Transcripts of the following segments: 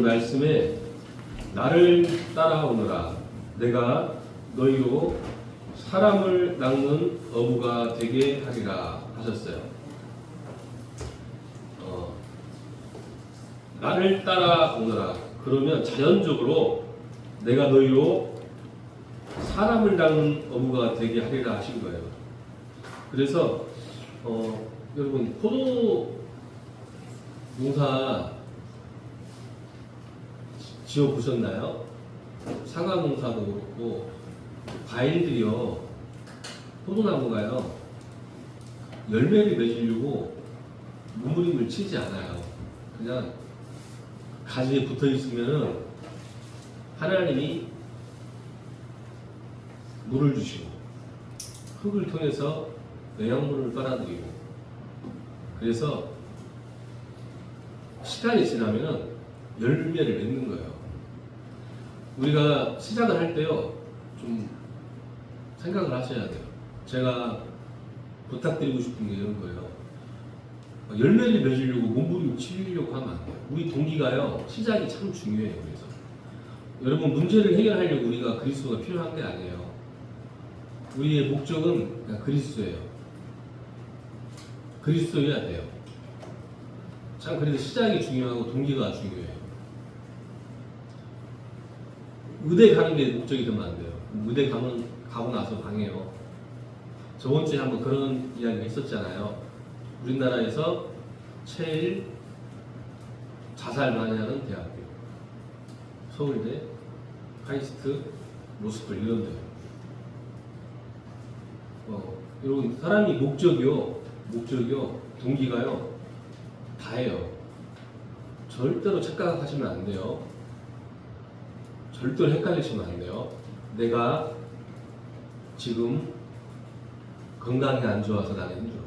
말씀에 나를 따라오너라 내가 너희로 사람을 낚는 어부가 되게 하리라 하셨어요. 나를 따라오너라 그러면 자연적으로 내가 너희로 사람을 낚는 어부가 되게 하리라 하신 거예요. 그래서 여러분 포도 농사 지어 보셨나요? 사과 농사도 그렇고 과일들이요, 포도나무가요 열매를 맺으려고 몸부림을 치지 않아요. 그냥 가지에 붙어 있으면은 하나님이 물을 주시고 흙을 통해서 영양분을 빨아들이고, 그래서 시간이 지나면은 열매를 맺는 거예요. 우리가 시작을 할 때요 좀 생각을 하셔야 돼요. 제가 부탁드리고 싶은 게 이런 거예요. 열매를 맺으려고 몸부림 치려고 하면 안 돼요. 우리 동기가요 시작이 참 중요해요. 그래서 여러분 문제를 해결하려고 우리가 그리스도가 필요한 게 아니에요. 우리의 목적은 그냥 그리스도예요. 그리스도여야 돼요. 참 그래서 시작이 중요하고 동기가 중요해요. 의대 가는 게 목적이 되면 안 돼요. 의대 가고 나서 망해요. 저번 주에 한번 그런 이야기가 있었잖아요. 우리나라에서 제일 자살 많이 하는 대학교, 서울대, 카이스트, 로스쿨 이런 데요. 여러분 사람이 목적이요, 동기가요 다예요. 절대로 착각하시면 안 돼요. 절대로 헷갈리시면 안 돼요. 내가 지금 건강이 안 좋아서 나는 힘들어.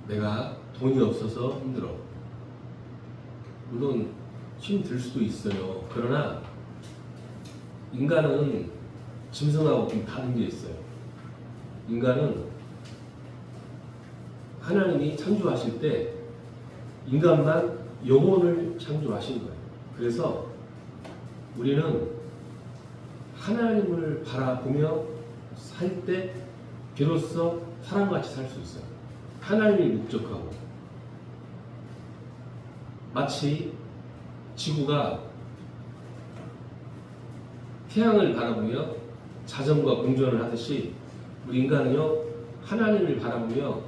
내가 돈이 없어서 힘들어. 물론 힘들 수도 있어요. 그러나 인간은 짐승하고 좀 다른 게 있어요. 인간은 하나님이 창조하실 때 인간만 영혼을 창조하신 거예요. 그래서 우리는 하나님을 바라보며 살 때 비로소 사람같이 살 수 있어요. 하나님이 목적하고, 마치 지구가 태양을 바라보며 자전거와 공전을 하듯이 우리 인간은요 하나님을 바라보며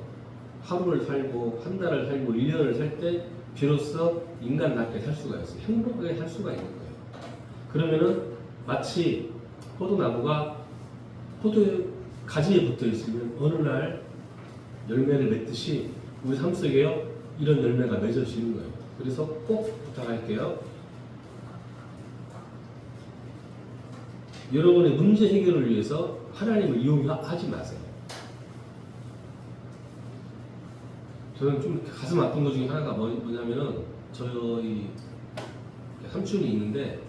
하루를 살고 한 달을 살고 1년을 살 때 비로소 인간답게 살 수가 있어요. 행복하게 살 수가 있는 거예요. 그러면은 마치 포도나무가 포도의 가지에 붙어 있으면 어느 날 열매를 맺듯이 우리 삶 속에요 이런 열매가 맺어지는 거예요. 그래서 꼭 부탁할게요. 여러분의 문제 해결을 위해서 하나님을 이용하지 마세요. 저는 좀 가슴 아픈 것 중에 하나가 뭐냐면은 저희 삼촌이 있는데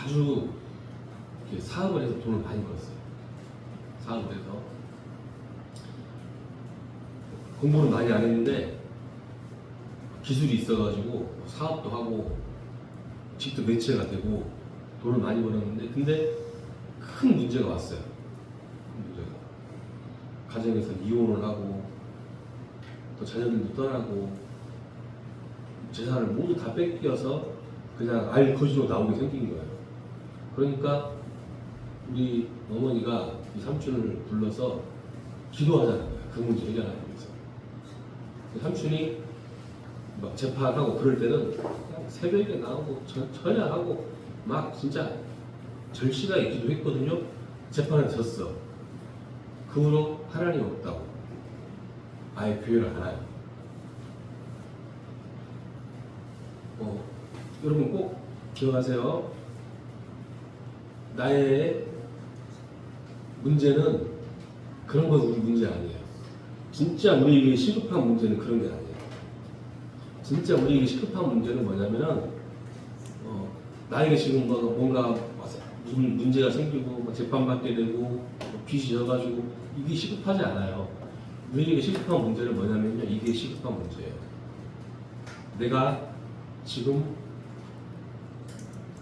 아주 사업을 해서 돈을 많이 벌었어요. 사업을 해서 공부는 많이 안 했는데 기술이 있어가지고 사업도 하고 집도 매체가 되고 돈을 많이 벌었는데, 근데 큰 문제가 왔어요. 가정에서 이혼을 하고 또 자녀들도 떠나고 재산을 모두 다 뺏겨서 그냥 알코지로 나오게 생긴 거예요. 그러니까 우리 어머니가 이 삼촌을 불러서 기도하자는 거예요. 그 문제 해결하기 위해서. 삼촌이 막 재판하고 그럴 때는 새벽에 나오고 전야하고 막 진짜 절실하게 기도했거든요. 재판을 졌어. 그 후로 하나님 없다고 아예 교회를 안 와요. 여러분 꼭 기억하세요. 나의 문제는 그런 건 우리 문제 아니에요. 진짜 우리에게 시급한 문제는 그런 게 아니에요. 진짜 우리에게 시급한 문제는 뭐냐면은 나에게 지금 뭔가 무슨 문제가 생기고 재판받게 되고 빚이 져가지고 이게 시급하지 않아요. 우리에게 시급한 문제는 뭐냐면요, 이게 시급한 문제예요. 내가 지금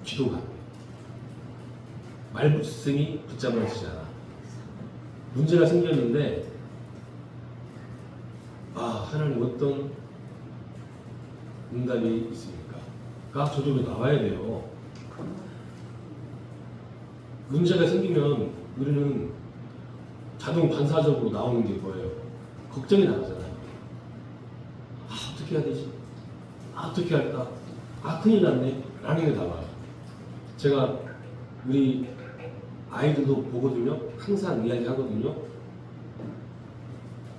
기도가 안 돼. 말씀이 붙잡아지잖아. 문제가 생겼는데 하나님 어떤 응답이 있습니까? 저절로 나와야 돼요. 문제가 생기면 우리는 자동 반사적으로 나오는 게 뭐예요? 걱정이 나잖아요. 어떻게 해야 되지? 어떻게 할까? 큰일 났네. 라는 게 나와요. 제가 우리 아이들도 보거든요. 항상 이야기 하거든요.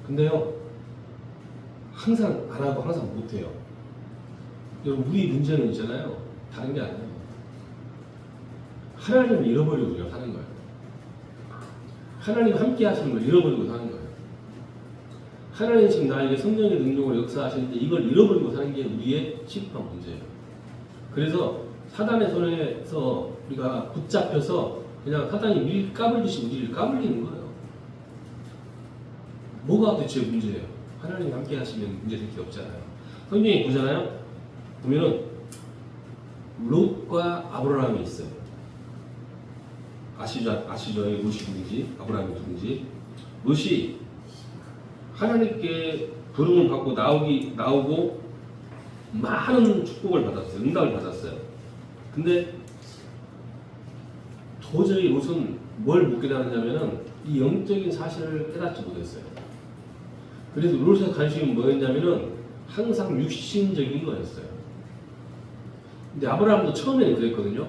근데요, 항상 안 하고 항상 못 해요. 여러분, 우리 문제는 있잖아요. 다른 게 아니에요. 하나님을 잃어버리고 그냥 사는 거예요. 하나님 함께 하시는 걸 잃어버리고 사는 거예요. 하나님 지금 나에게 성령의 능력으로 역사하시는데 이걸 잃어버리고 사는 게 우리의 시급한 문제예요. 그래서 사단의 손에서 우리가 붙잡혀서 그냥 사단이 우리를 까불듯이 우리를 까불리는 거예요. 뭐가 대체 문제예요? 하나님 함께 하시면 문제될 게 없잖아요. 성경에 보잖아요. 보면은 롯과 아브라함이 있어요. 아시죠? 롯이 누군지, 아브라함이 누군지. 롯이 하나님께 부름을 받고 나오고 많은 축복을 받았어요. 응답을 받았어요. 근데 도저히 롯은 뭘 못 깨달았냐면은 이 영적인 사실을 깨닫지 못했어요. 그래서 롯의 관심이 뭐였냐면은 항상 육신적인 거였어요. 근데 아브라함도 처음에는 그랬거든요.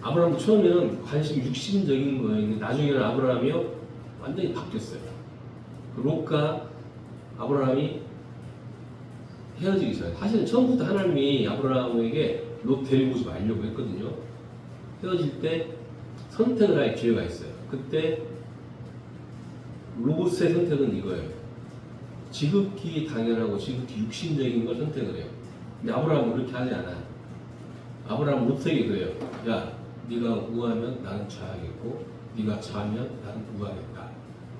아브라함도 처음에는 관심이 육신적인 거였는데 나중에는 아브라함이요 완전히 바뀌었어요. 롯과 아브라함이 헤어지기 전에 사실은 처음부터 하나님이 아브라함에게 롯 데리고 오지 말려고 했거든요. 헤어질 때 선택을 할 기회가 있어요. 그때 롯의 선택은 이거예요. 지극히 당연하고 지극히 육신적인 걸 선택을 해요. 근데 아브라함은 그렇게 하지 않아요. 아브라함은 롯에게 그래요. 야, 네가 우하면 나는 좌하겠고 네가 좌하면 나는 우하겠다.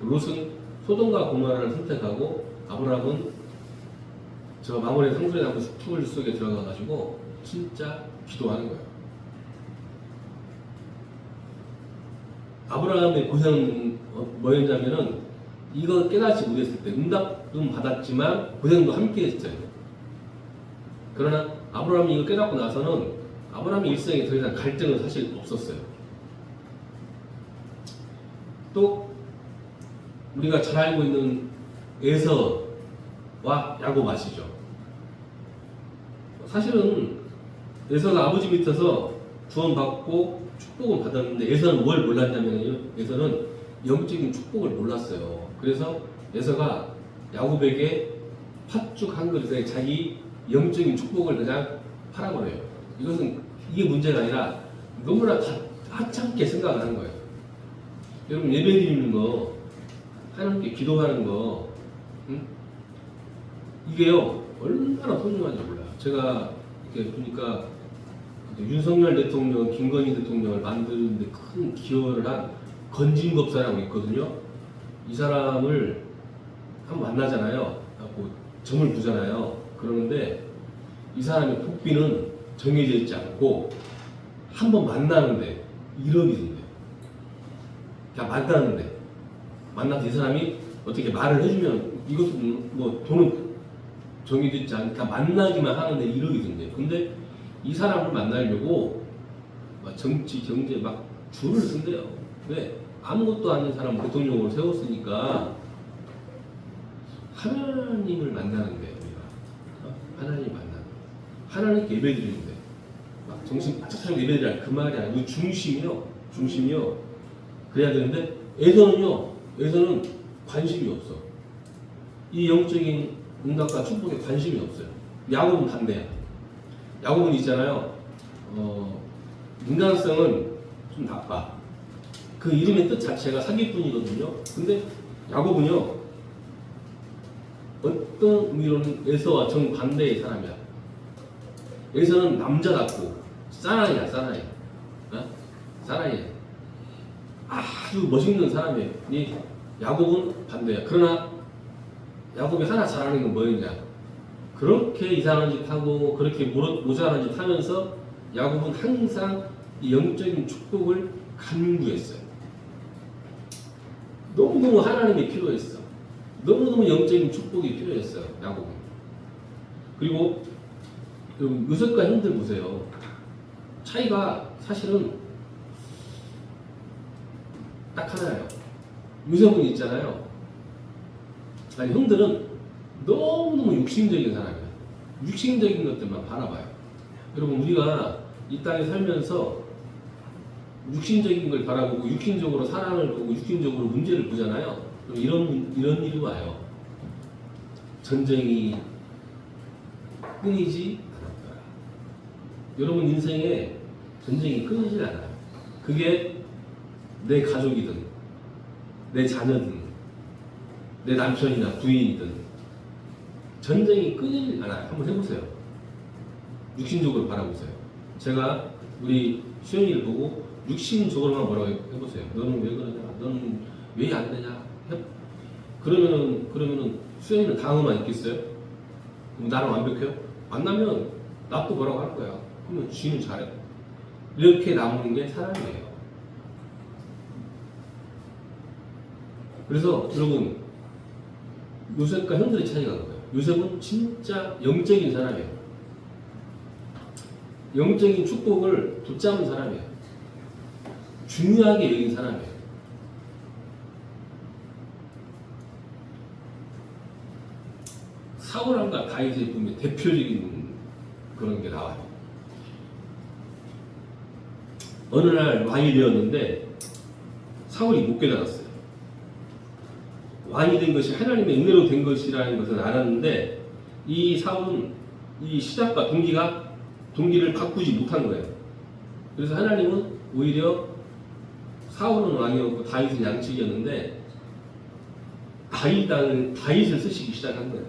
롯은 소돔과 고모라를 선택하고 아브라함은 저 마물의 상술에 남은 풀 속에 들어가가지고 진짜 기도하는 거예요. 아브라함의 고생은 뭐였냐면은 이거 깨닫지 못했을 때 응답은 받았지만 고생도 함께 했어요. 그러나 아브라함이 이거 깨닫고 나서는 아브라함의 일생에 더 이상 갈등은 사실 없었어요. 또 우리가 잘 알고 있는 에서와 야곱 아시죠? 사실은 에서가 아버지 밑에서 구원받고 축복을 받았는데 에서는 뭘 몰랐냐면요. 에서는 영적인 축복을 몰랐어요. 그래서 에서가 야곱에게 팥죽 한 그릇에 자기 영적인 축복을 그냥 팔아버려요. 이게 문제가 아니라 너무나 하찮게 생각을 하는 거예요. 여러분 예배 드리는 거, 하나님께 기도하는 거, 이게요 얼마나 소중한지 몰라요. 제가 이렇게 보니까 윤석열 대통령, 김건희 대통령을 만드는데 큰 기여를 한 건진법사라고 있거든요. 이 사람을 한번 만나잖아요. 점을 보잖아요. 그러는데 이 사람의 복비는 정해져 있지 않고 한 번 만나는데 1억이 된대요. 그냥 만나서 이 사람이 어떻게 말을 해주면 이것도 뭐 돈은 정해져 있지 않으니까 만나기만 하는데 1억이 된대요. 근데 이 사람을 만나려고 막 정치, 경제 막 줄을 쓴대요. 왜? 아무것도 아닌 사람 대통령으로 세웠으니까 하나님을 만나는데 우리가 하나님 만나는 하나님께 예배드리는데 막 정신 바짝 차리고 예배드리라 그 말이 아니고 중심이요 그래야 되는데 에서는 관심이 없어. 이 영적인 응답과 축복에 관심이 없어요. 야곱은 반대야. 야곱은 있잖아요. 인간성은 좀 나빠. 그 이름의 뜻 자체가 사기꾼이거든요. 근데 야곱은요 어떤 의미로는 에서와 정반대의 사람이야. 에서는 남자답고 사나이야. 사나이. 아주 멋있는 사람이에요. 이 야곱은 반대야. 그러나 야곱이 하나 잘하는 건 뭐였냐? 그렇게 이상한 짓 하고 그렇게 모자란 짓 하면서 야곱은 항상 이 영적인 축복을 간구했어요. 너무너무 하나님이 필요했어. 너무너무 영적인 축복이 필요했어요. 야곱은. 그리고 요셉과 형들 보세요. 차이가 사실은 딱 하나예요. 요셉은 있잖아요. 아니, 형들은 너무너무 육신적인 사람이에요. 육신적인 것들만 바라봐요. 여러분, 우리가 이 땅에 살면서 육신적인 걸 바라보고 육신적으로 사랑을 보고 육신적으로 문제를 보잖아요. 그럼 이런 일이 와요. 전쟁이 끊이지 않았더라. 여러분 인생에 전쟁이 끊이질 않아요. 그게 내 가족이든 내 자녀든 내 남편이나 부인이든 전쟁이 끊이질 않아요. 한번 해보세요. 육신적으로 바라보세요. 제가 우리 수연이를 보고 육신적으로만 뭐라고 해보세요. 너는 왜 그러냐? 너는 왜 안 되냐? 그러면은 수연이는 당황만 있겠어요? 그럼 나는 완벽해요? 만나면 나도 뭐라고 할 거야. 그러면 쥐는 잘해. 이렇게 나오는 게 사람이에요. 그래서 여러분, 요셉과 형들의 차이가 그거예요. 요셉은 진짜 영적인 사람이에요. 영적인 축복을 붙잡은 사람이에요. 중요하게 여긴 사람이에요. 사울왕과 다윗의 보면 대표적인 그런 게 나와요. 어느 날 왕이 되었는데 사울이 못 깨달았어요. 왕이 된 것이 하나님의 은혜로 된 것이라는 것은 알았는데 이 사울은 이 시작과 동기를 바꾸지 못한 거예요. 그래서 하나님은 오히려 사울은 왕이었고 다윗은 양측이었는데 다윗을 쓰시기 시작한 거예요.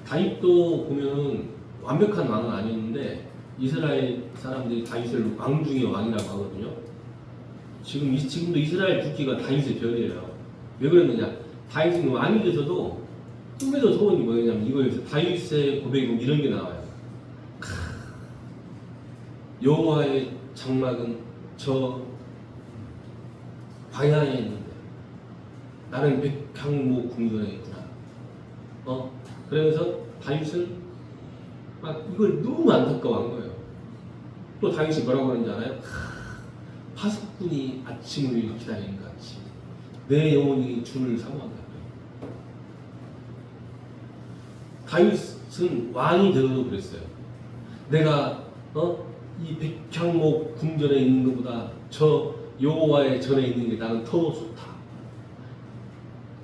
다윗도 보면 완벽한 왕은 아니었는데 이스라엘 사람들이 다윗을 왕 중의 왕이라고 하거든요. 지금도 이스라엘 국기가 다윗의 별이에요. 왜 그랬느냐? 다윗은 왕이 돼서도 꿈에도 소원이 뭐냐면 이거에서 다윗의 고백이 이런 게 나와요. 여호와의 장막은 저 광야에 있는데 나는 백향목 궁전에 있구나. 그러면서 다윗은 막 이걸 너무 안타까워한 거예요. 또 다윗이 뭐라고 하는지 알아요? 파수꾼이 아침을 기다리는 것 같이 내 영혼이 주를 사모한다. 다윗은 왕이 되어도 그랬어요. 내가 이 백향목 궁전에 있는 것보다 저 여호와의 전에 있는 게 나는 더 좋다.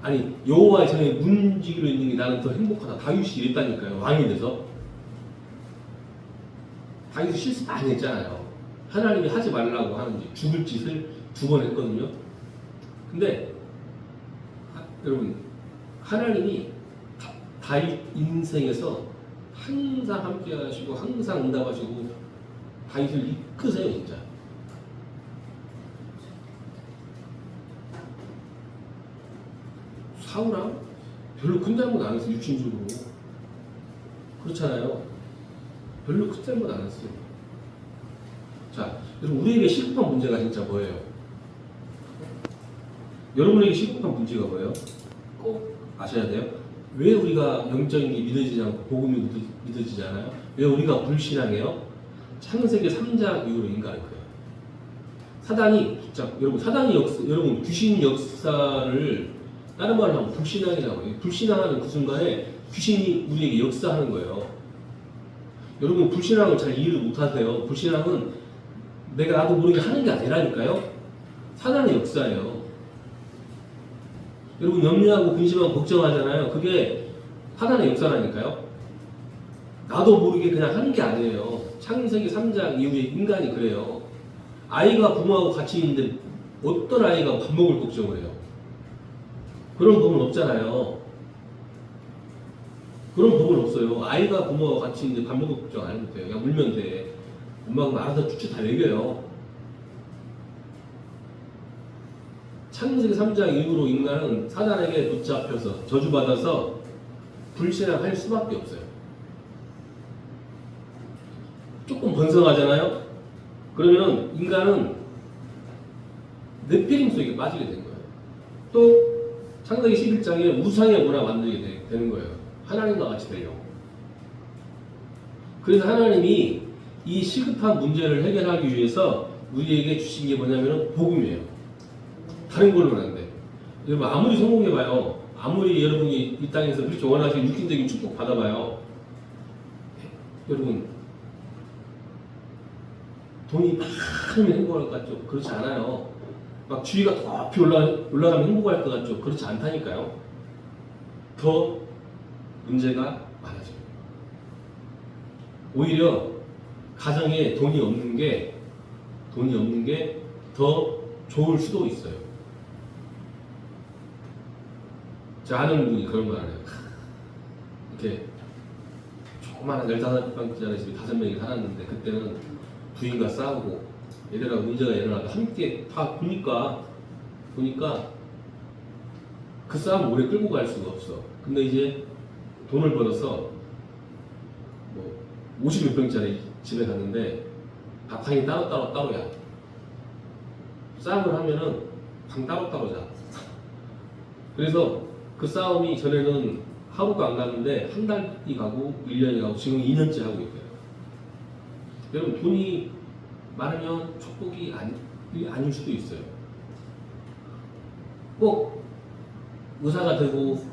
아니, 여호와의 전에 문지기로 있는 게 나는 더 행복하다. 다윗이 이랬다니까요. 왕이 돼서. 다윗이 실수 많이 했잖아요. 하나님이 하지 말라고 하는 죽을 짓을 2번 했거든요. 근데 여러분, 하나님이 다윗 인생에서 항상 함께 하시고 항상 응답하시고 다윗을 이끄세요. 진짜. 사울랑 별로 큰 잘못 안 했어요. 육신적으로. 그렇잖아요. 별로 큰 잘못 안 했어요. 자, 여러분, 우리에게 시급한 문제가 진짜 뭐예요? 여러분에게 시급한 문제가 뭐예요? 꼭 아셔야 돼요. 왜 우리가 영적인 게 믿어지지 않고 복음이 믿어지지 않아요? 왜 우리가 불신앙해요? 창세기 3장 이후로 인간은 그래요. 사단이 여러분 귀신 역사를 다른 말로 하면 불신앙이라고 해요. 불신앙하는 그 순간에 귀신이 우리에게 역사하는 거예요. 여러분, 불신앙을 잘 이해를 못하세요. 불신앙은 내가 나도 모르게 하는 게 아니라니까요. 사단의 역사예요. 여러분, 염려하고 근심하고 걱정하잖아요. 그게 사단의 역사라니까요. 나도 모르게 그냥 하는 게 아니에요. 창세기 3장 이후에 인간이 그래요. 아이가 부모하고 같이 있는데 어떤 아이가 밥 먹을 걱정을 해요? 그런 법은 없잖아요. 그런 법은 없어요. 아이가 부모하고 같이 있는데 밥 먹을 걱정 안 해도 돼요. 그냥 울면 돼. 엄마가 알아서 쭉쭉 다 먹여요. 창세기 3장 이후로 인간은 사단에게 붙잡혀서 저주받아서 불신앙할 수밖에 없어요. 조금 번성하잖아요. 그러면 인간은 네피림 속에 빠지게 된 거예요. 또 창세기 11장에 우상의 문화 만들게 되는 거예요. 하나님과 같이 되려고. 그래서 하나님이 이 시급한 문제를 해결하기 위해서 우리에게 주신 게 뭐냐면 복음이에요. 다른 걸로는 안 돼. 여러분 아무리 성공해봐요. 아무리 여러분이 이 땅에서 그렇게 원하시는 육신적인 축복 받아봐요. 여러분 돈이 많으면 행복할 것 같죠? 그렇지 않아요. 막 주위가 더 높이 올라가면 행복할 것 같죠? 그렇지 않다니까요. 더 문제가 많아져요. 오히려 가정에 돈이 없는 게 더 좋을 수도 있어요. 제가 아는 분이 그런 말 해요. 이렇게 조그마한 15방짜리 집에 5명이 살았는데 그때는 부인과 싸우고 애들하고 문제가 일어나도 함께 다 보니까 그 싸움 오래 끌고 갈 수가 없어. 근데 이제 돈을 벌어서 뭐 50몇 평짜리 집에 갔는데 방이 따로야. 싸움을 하면은 방 따로 자. 그래서 그 싸움이 전에는 하루도 안 갔는데 한 달이 가고 1년이 가고 지금 2년째 하고 있대요. 여러분 돈이 많으면 축복이 아닐 수도 있어요. 꼭 의사가 되고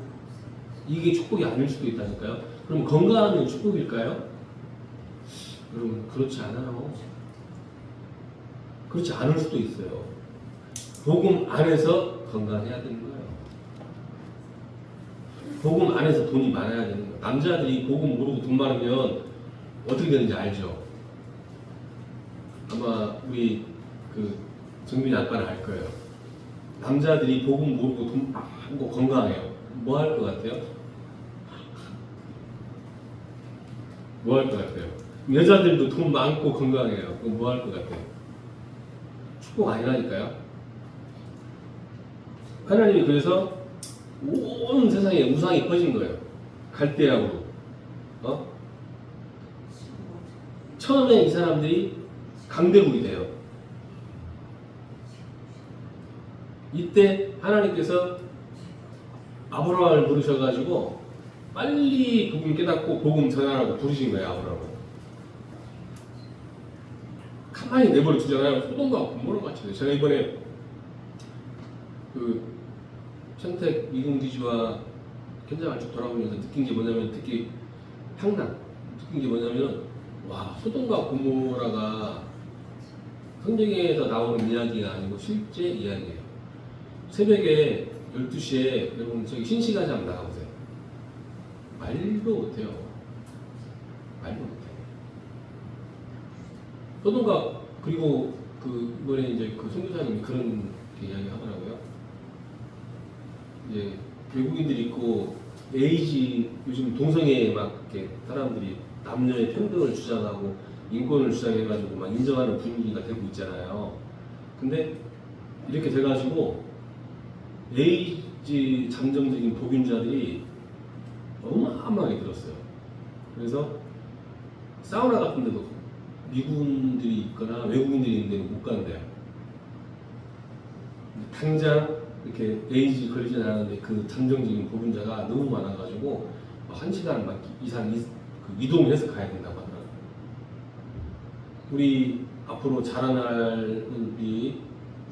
이게 축복이 아닐 수도 있다니까요. 그럼 건강하면 축복일까요? 여러분 그렇지 않아요. 그렇지 않을 수도 있어요. 복음 안에서 건강해야 되는 거예요. 복음 안에서 돈이 많아야 되는 거예요. 남자들이 복음 모르고 돈 많으면 어떻게 되는지 알죠? 아마 우리 그 정민이 아빠는 알 거예요. 남자들이 복음 모르고 돈 많고 건강해요. 뭐 할 것 같아요? 뭐 할 것 같아요? 여자들도 돈 많고 건강해요. 그럼 뭐 할 것 같아요? 축복 아니라니까요. 하나님이 그래서 온 세상에 우상이 퍼진 거예요. 갈대아우로. 처음에 이 사람들이 강대국이 돼요. 이때 하나님께서 아브라함을 부르셔가지고 빨리 복음 깨닫고 복음 전하라고 부르신 거예요. 아브라함을. 가만히 내버려 두잖아요. 소돔과 고모라 같이 돼요. 제가 이번에 그 천택 미군기지와 현장을 쭉 돌아보면서 느낀 게 뭐냐면 특히 향남 느낀 게 뭐냐면 와 소돔과 고모라가 성경에서 나오는 이야기가 아니고 실제 이야기예요. 새벽에 12시에 여러분 저기 신시가지 한번 나가보세요. 말도 못해요. 말도 못해요. 소돔과 그리고 그 이번에 이제 그 선교사님이 그런 이야기 하더라고요. 이제 외국인들이 있고 에이지 요즘 동성애 막 이렇게 사람들이 남녀의 평등을 주장하고 인권을 주장해가지고 막 인정하는 분위기가 되고 있잖아요. 근데 이렇게 돼가지고 에이지 잠정적인 복인자들이 어마어마하게 들었어요. 그래서 사우나 같은 데도 미군들이 있거나 외국인들이 있는 데는 못 간대요. 당장 이렇게 에이지 걸리진 않았는데 그 잠정적인 보분자가 너무 많아가지고 1시간 이상 이동을 해서 가야 된다고 하더라고요. 우리 앞으로 자라날 우리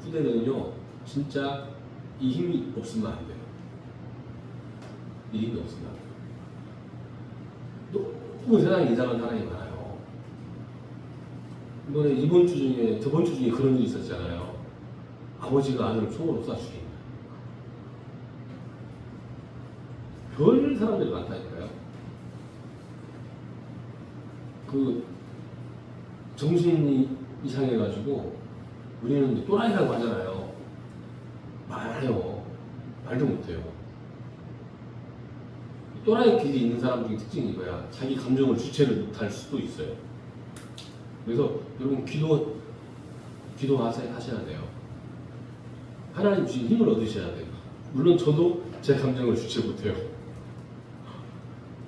후대들은요 진짜 이 힘이 없으면 안 돼요. 이 힘이 없으면 안 돼요. 너무 세상에 이상한 사람이 많아요. 이번에 저번 주 중에 그런 일이 있었잖아요. 아버지가 아들을 총으로 쏴 죽인 별 사람들이 많다니까요. 그 정신이 이상해가지고 우리는 또라이라고 하잖아요. 많아요. 말도 못해요. 또라이 길이 있는 사람 중에 특징이 이거야. 자기 감정을 주체를 못할 수도 있어요. 그래서 여러분 기도하셔야 돼요. 하나님 주신 힘을 얻으셔야 돼요. 물론 저도 제 감정을 주체 못해요.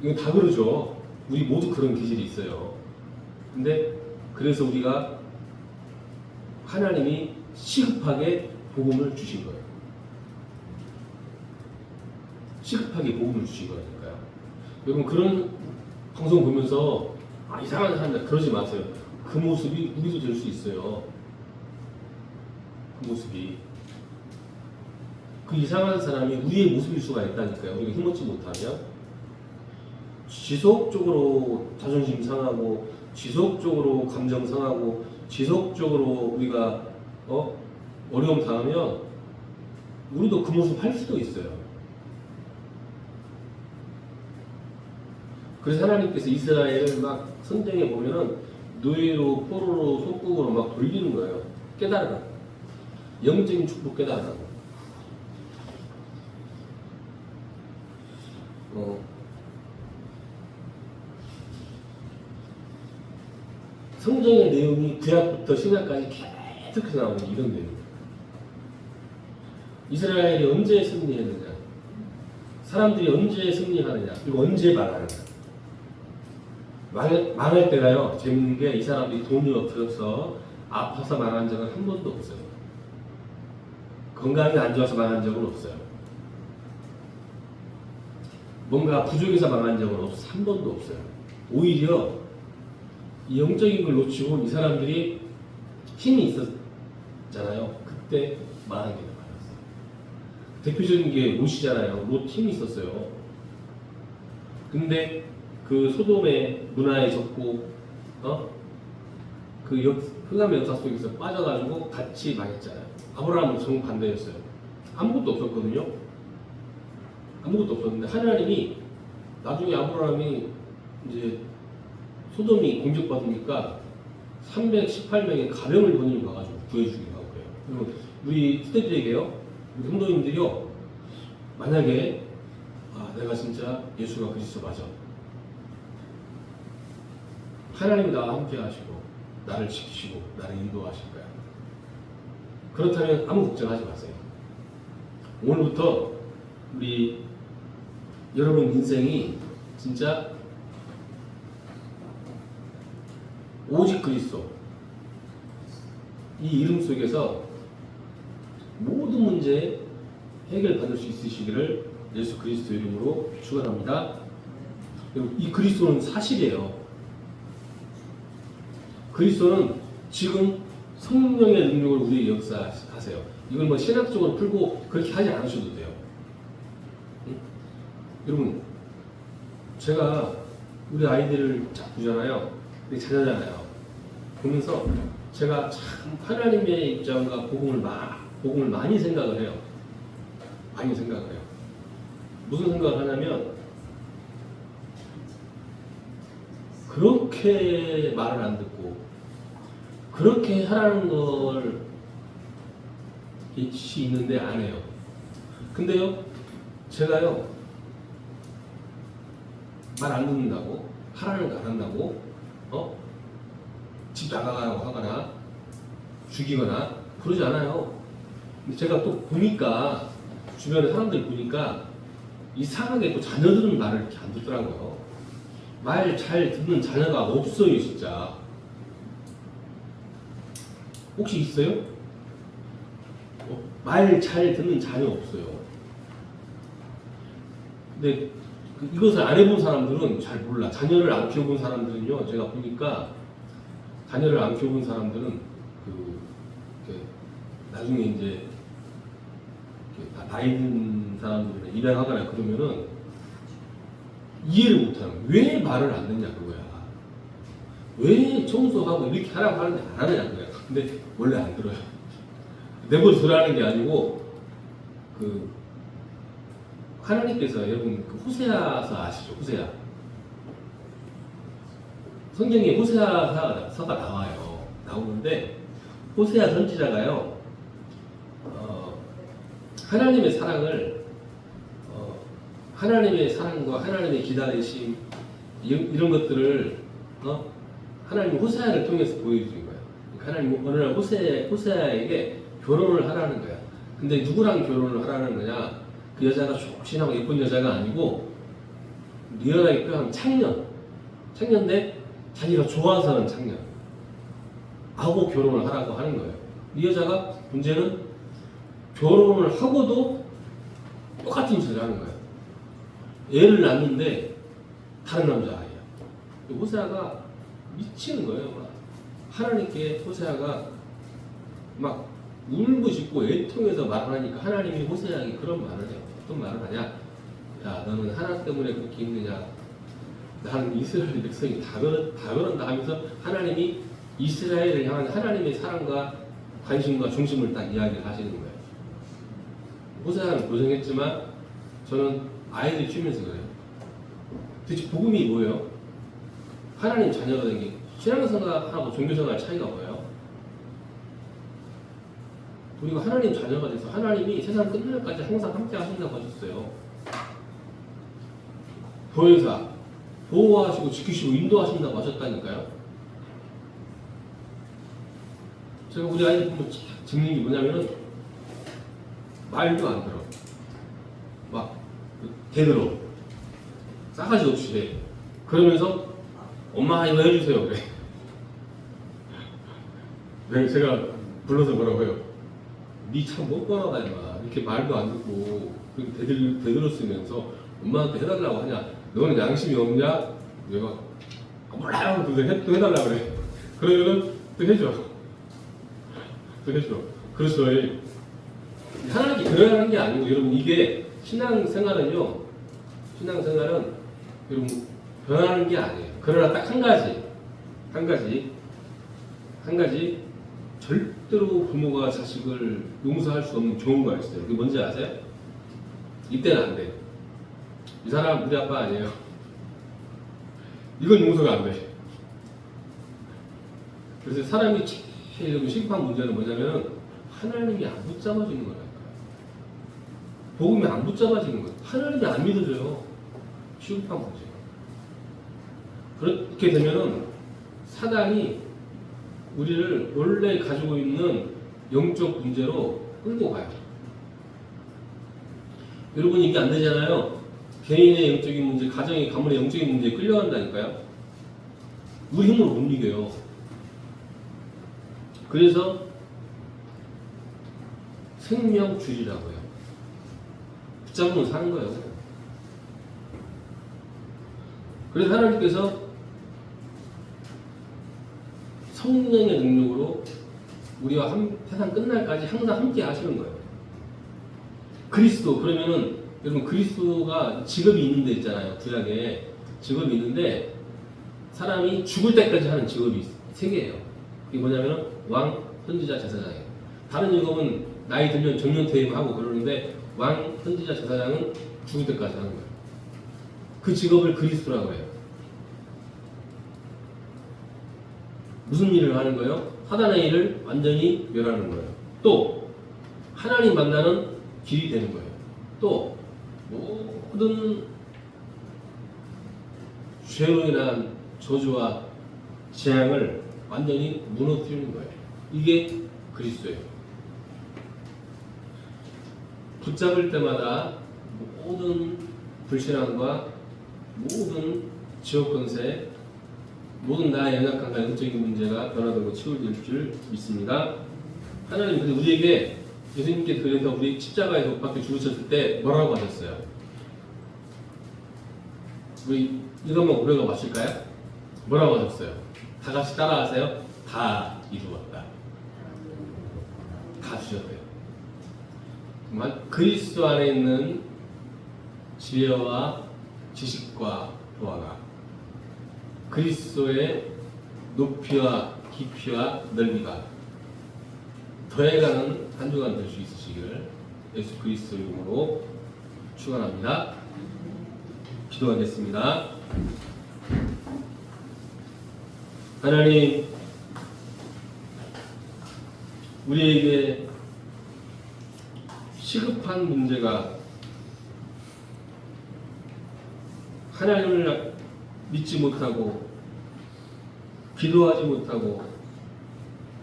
이건 다 그러죠. 우리 모두 그런 기질이 있어요. 근데 그래서 우리가 하나님이 시급하게 복음을 주신 거예요. 시급하게 복음을 주신 거니까요. 여러분 그런 방송 보면서 이상한 사람들 그러지 마세요. 그 모습이 우리도 될 수 있어요. 그 모습이 그 이상한 사람이 우리의 모습일 수가 있다니까요. 우리가 힘얻지 못하면 지속적으로 자존심 상하고 지속적으로 감정 상하고 지속적으로 우리가 어려움 당하면 우리도 그 모습 할 수도 있어요. 그래서 하나님께서 이스라엘을 막 성경에 보면은 노예로 포로로 속국으로 막 돌리는 거예요. 깨달으라고. 영적인 축복 깨달으라고. 성경의 내용이 구약부터 신약까지 계속해서 나오는 이런 내용. 이스라엘이 언제 승리했느냐? 사람들이 언제 승리하느냐? 그리고 언제 망하느냐? 망할 때가요. 재밌는 게 이 사람들이 돈이 없어서 아파서 망한 적은 한 번도 없어요. 건강이 안 좋아서 망한 적은 없어요. 뭔가 부족해서 망한 적은 한 번도 없어요. 오히려 이 영적인 걸 놓치고 이 사람들이 힘이 있었잖아요. 그때 망한 게 많았어요. 대표적인 게 롯이잖아요. 롯 힘이 있었어요. 근데 그 소돔의 문화에 젖고 그 흑암의 역사 속에서 빠져가지고 같이 망했잖아요. 아브라함은 정반대였어요. 아무것도 없었거든요. 아무것도 없었는데 하나님이 나중에 아브라함이 이제 소돔이 공격받으니까 318명의 가병을 보내는 거 가지고 구해주기로 하고 그래요. 그리고 우리 스태프들에게요, 우리 성도님들이요, 만약에 내가 진짜 예수가 그리스도 맞아. 하나님이 나와 함께 하시고 나를 지키시고 나를 인도하실 거야. 그렇다면 아무 걱정하지 마세요. 오늘부터 우리 여러분 인생이 진짜 오직 그리스도 이 이름 속에서 모든 문제 해결받을 수 있으시기를 예수 그리스도 이름으로 축원합니다. 그리고 이 그리스도는 사실이에요. 그리스도는 지금 성령의 능력을 우리의 역사하세요. 이걸 뭐 신학적으로 풀고 그렇게 하지 않으셔도 돼요. 응? 여러분, 제가 우리 아이들을 쫙 보잖아요. 근데 자녀잖아요. 보면서 제가 참 하나님의 입장과 복음을 많이 생각을 해요. 많이 생각을 해요. 무슨 생각을 하냐면 그렇게 말을 안 듣고 그렇게 하라는 걸 있이 있는데 안 해요. 근데요, 제가요 말 안 듣는다고 하라는 거 안 한다고 집 나가라고 하거나 죽이거나 그러지 않아요. 근데 제가 또 보니까 주변에 사람들 보니까 이상하게 또 자녀들은 말을 이렇게 안 듣더라고요. 말 잘 듣는 자녀가 없어요, 진짜. 혹시 있어요? 말 잘 듣는 자녀 없어요. 근데 이것을 안 해본 사람들은 잘 몰라. 자녀를 안 키워본 사람들은요, 제가 보니까 자녀를 안 키워본 사람들은 나중에 이제 나이 든 사람들이나 입양하거나 그러면은 이해를 못하는 거야. 왜 말을 안 듣냐 그거야. 왜 청소하고 이렇게 하라고 하는데 안 하느냐 그거야. 근데 원래 안 들어요. 내버려 두라는 게 아니고 하나님께서 여러분 호세아서 아시죠? 호세아. 성경에 호세아서가 나와요. 나오는데 호세아 선지자가요. 하나님의 사랑을 하나님의 사랑과 하나님의 기다리심 이런 것들을 하나님 호세아를 통해서 보여주는 거예요. 하나님 어느 날 호세아에게 결혼을 하라는 거야. 근데 누구랑 결혼을 하라는 거냐? 그 여자가 촉신하고 예쁜 여자가 아니고 리얼하게 표현하면 창녀인데 자기가 좋아서는 창녀 하고 결혼을 하라고 하는 거예요. 이 여자가 문제는 결혼을 하고도 똑같은 짓을 하는 거예요. 애를 낳는데 다른 남자아이야. 호세아가 미치는 거예요. 막. 하나님께 호세아가 막 울부짖고 애통해서 말을 하니까 하나님이 호세아에게 그런 말을 해요. 어떤 말을 하냐? 야, 너는 하나 때문에 그렇게 힘드냐? 나는 이스라엘 백성이 다 그런다 하면서 하나님이 이스라엘을 향한 하나님의 사랑과 관심과 중심을 딱 이야기를 하시는 거예요. 호세아는 고생했지만 저는 아이들 키우면서 그래요. 도대체 복음이 뭐예요? 하나님 자녀가 된 게 신앙생활하고 종교생활 차이가 뭐예요? 우리가 하나님 자녀가 돼서 하나님이 세상 끝날까지 항상 함께 하신다고 하셨어요. 보혜사 보호하시고 지키시고 인도하신다고 하셨다니까요. 제가 우리 아이들 보면 듣는 게 뭐냐면은 말도 안 들어. 막 대들어. 싸가지 없이 해. 그러면서 엄마 이거 해주세요 그래. 네, 제가 불러서 뭐라고 해요? 니 참 못 보나다 임마. 이렇게 말도 안 듣고 대들었으면서 엄마한테 해달라고 하냐? 너는 양심이 없냐? 내가 몰라요. 또 해달라고 그래. 그러면은 또 해줘. 또 해줘. 그렇죠. 하나님께 그래야 하는 게 아니고 여러분 이게 신앙생활은 여러분 변하는 게 아니에요. 그러나 딱 한 가지 절대로 부모가 자식을 용서할 수 없는 경우가 있어요. 그게 뭔지 아세요? 이때는 안 돼. 이 사람 우리 아빠 아니에요. 이건 용서가 안 돼. 그래서 사람이 제일 심판 문제는 뭐냐면 하나님이 안 붙잡아지는 거라니까요. 복음이 안 붙잡아지는 거예요. 하나님이 안 믿어져요. 심판 문제. 그렇게 되면은 사단이 우리를 원래 가지고 있는 영적 문제로 끌고 가요. 여러분 이게 안 되잖아요. 개인의 영적인 문제, 가정의 가문의 영적인 문제에 끌려간다니까요. 우리 힘으로 못 이겨요. 그래서 생명줄이라고요. 붙잡으면 사는 거예요. 그래서 하나님께서 성령의 능력으로 우리와 세상 끝날까지 항상 함께 하시는 거예요. 그리스도 그러면은 여러분 그리스도가 직업이 있는 데 있잖아요. 구약에 직업이 있는데 사람이 죽을 때까지 하는 직업이 3개예요. 이게 뭐냐면은 왕, 선지자, 제사장이에요. 다른 직업은 나이 들면 정년 퇴임하고 그러는데 왕, 선지자, 제사장은 죽을 때까지 하는 거예요. 그 직업을 그리스도라고 해요. 무슨 일을 하는 거예요? 사단의 일을 완전히 멸하는 거예요. 또 하나님 만나는 길이 되는 거예요. 또 모든 죄로 인한 저주와 재앙을 완전히 무너뜨리는 거예요. 이게 그리스도예요. 붙잡을 때마다 모든 불신앙과 모든 지옥 권세, 모든 나의 연약함과 영적인 문제가 변화되고 치유될 줄 믿습니다. 하나님 근데 우리에게 예수님께 그래서 우리 십자가에서 못 박혀 죽으셨을 때 뭐라고 하셨어요? 우리 이것만 우리가 마실까요? 뭐라고 하셨어요? 다 같이 따라하세요. 다 이루었다. 다 주셨대요. 정말 그리스도 안에 있는 지혜와 지식과 보화가 그리스도의 높이와 깊이와 넓이가 더해가는 한 주간 될 수 있으시기를 예수 그리스도 이름으로 축원합니다. 기도하겠습니다. 하나님, 우리에게 시급한 문제가 하나님을 믿지 못하고 기도하지 못하고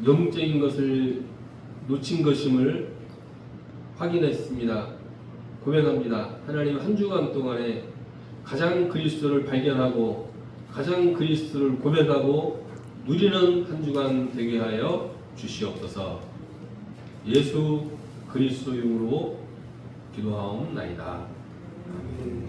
영적인 것을 놓친 것임을 확인했습니다. 고백합니다. 하나님 한 주간 동안에 가장 그리스도를 발견하고 가장 그리스도를 고백하고 누리는 한 주간 되게 하여 주시옵소서. 예수 그리스도 이름으로 기도하옵나이다. 아멘.